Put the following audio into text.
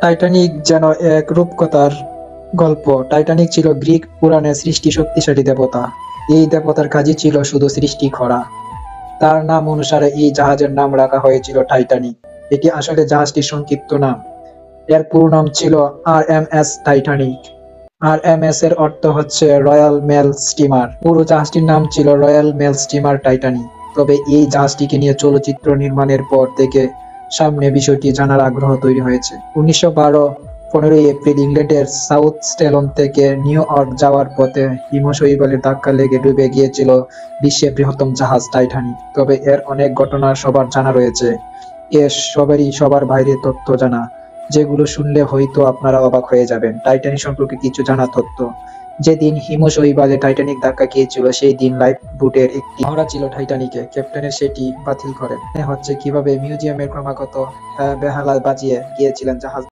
Titanic যেন এক রূপকথার গল্প। টাইটানিক ছিল গ্রিক পুরাণে সৃষ্টি শক্তিশালী দেবতা। এই দেবতার কাজই ছিল শুধু সৃষ্টি করা। তার নাম অনুসারে এই জাহাজের নাম রাখা হয়েছিল টাইটানিক। এটি আসলে জাহাজটির সংক্ষিপ্ত নাম। এর পুরো নাম ছিল আরএমএস টাইটানিক। আরএমএস এর অর্থ হচ্ছে রয়্যাল মেল স্টিমার। পুরো জাহাজটির নাম ছিল রয়্যাল মেল স্টিমার টাইটানিক। তবে এই জাহাজটিকে নিয়ে চলচ্চিত্র নির্মাণের পর থেকে সামনে বিষয়টি জানার আগ্রহ তৈরি হয়েছে। 15 এপ্রিল ইংল্যান্ডের সাউথ স্টেলন থেকে নিউ ইয়র্ক যাওয়ার পথে হিমশৈবালের ধাক্কা লেগে ডুবে গিয়েছিল বিশ্বের বৃহত্তম জাহাজ টাইটানিক। তবে এর অনেক ঘটনা সবার জানা রয়েছে। সবার বাইরে তথ্য জানা, যেগুলো শুনলে হয়তো আপনারা অবাক হয়ে যাবেন। টাইটানিক সম্পর্কে কিছু জানা তথ্য। যেদিন হিমশৈবালে টাইটানিক ধাক্কা খেয়েছিল সেই দিন লাইফ বুটের একটি মহড়া ছিল টাইটানিকে। ক্যাপ্টেনের সেটি বাতিল করেন। হচ্ছে কিভাবে মিউজিয়ামের ক্রমাগত বেহালা বাজিয়ে গিয়েছিলেন জাহাজ।